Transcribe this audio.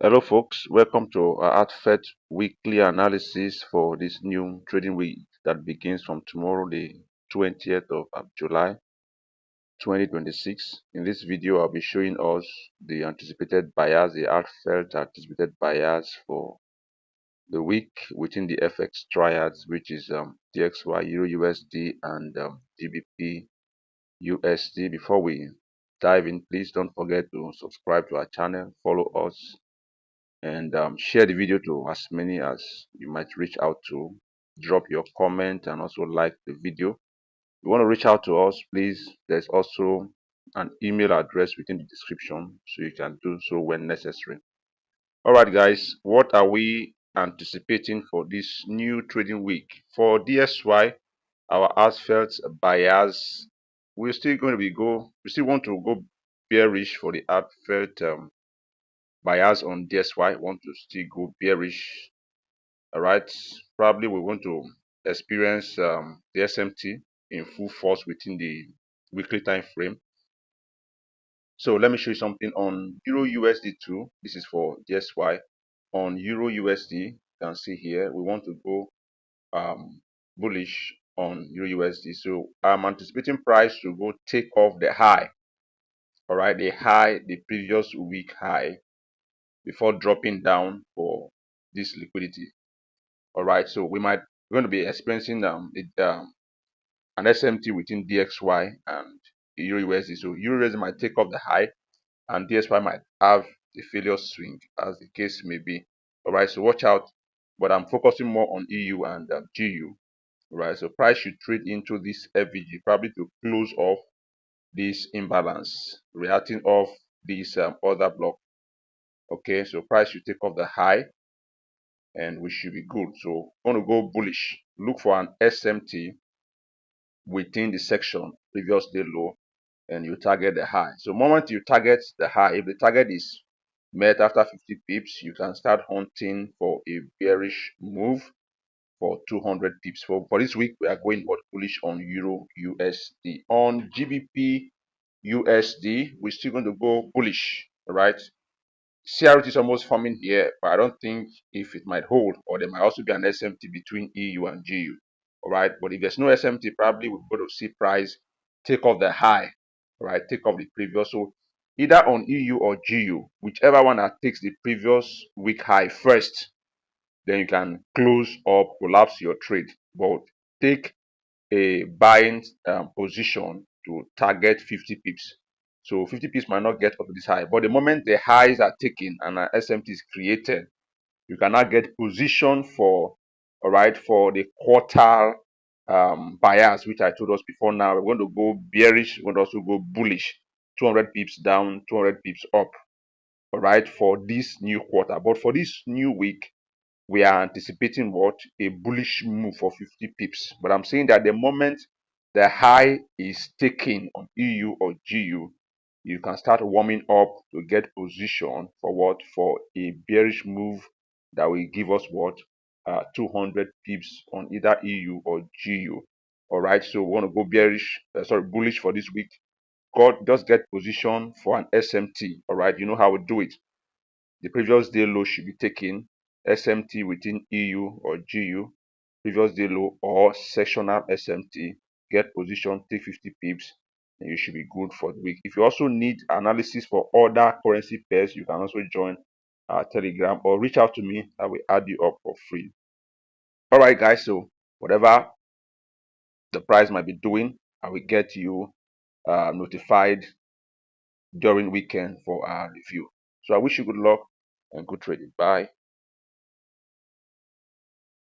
Hello, folks. Welcome to our Heartfelt weekly analysis for this new trading week that begins from tomorrow, the 20th of July 2026. In this video, I'll be showing us the anticipated buyers, the Heartfelt anticipated buyers for the week within the FX Triads, which is DXY, Euro USD, and GBP USD. Before we dive in, please don't forget to subscribe to our channel, follow us, and share the video to as many as you might reach out to. Drop your comment and also like the video. If you want to reach out to us, please, there's also an email address within the description, so you can do so when necessary. All right, guys, what are we anticipating for this new trading week? For DSY, our heartfelt buyers, we're still going to we still want to go bearish for the heartfelt buyers on DSY. Want to still go bearish. All right, probably we want to experience the SMT in full force within the weekly time frame. So let me show you something on Euro USD2. This is for DSY. On Euro USD, you can see here we want to go bullish on Euro USD. So I'm anticipating price to go take off the high. All right, the previous week high, before dropping down for this liquidity. All right, so we're going to be experiencing an SMT within DXY and Euro USD. So Euro USD might take off the high, and DXY might have a failure swing, as the case may be. All right, so watch out. But I'm focusing more on EU and GU. All right, so price should trade into this FVG probably to close off this imbalance, reacting off this other block. Okay, so price should take off the high, and we should be good. So want to go bullish. Look for an SMT within the section previous day low, and you target the high. So moment you target the high, if the target is met after 50 pips, you can start hunting for a bearish move for 200 pips. For this week, we are going bullish on Euro USD. On GBP USD, we're still going to go bullish. All right, CRT is almost forming here, but I don't think if it might hold, or there might also be an SMT between EU and GU. All right, but if there's no SMT, probably we're going to see price take off the high, all right, take off the previous. So either on EU or GU, whichever one that takes the previous week high first, then you can close up, collapse your trade, but take a buying position to target 50 pips. So 50 pips might not get up to this high, but the moment the highs are taken and an SMT is created, you cannot get position for, all right, for the quarter bias, which I told us before. Now we're going to go bearish, we're going to also go bullish, 200 pips down, 200 pips up, all right, for this new quarter. But for this new week, we are anticipating what? A bullish move for 50 pips. But I'm saying that the moment the high is taken on EU or GU, you can start warming up to get position for what? For a bearish move that will give us what? 200 pips on either EU or GU. All right, so we want to go bullish for this week. Just get position for an SMT. All right, you know how we do it. The previous day low should be taken, SMT within EU or GU, previous day low or sectional SMT, get position, take 50 pips, and you should be good for the week. If you also need analysis for other currency pairs, you can also join our Telegram or reach out to me. I will add you up for free. All right, guys, so whatever the price might be doing, I will get you notified during weekend for our review. So I wish you good luck and good trading. Bye.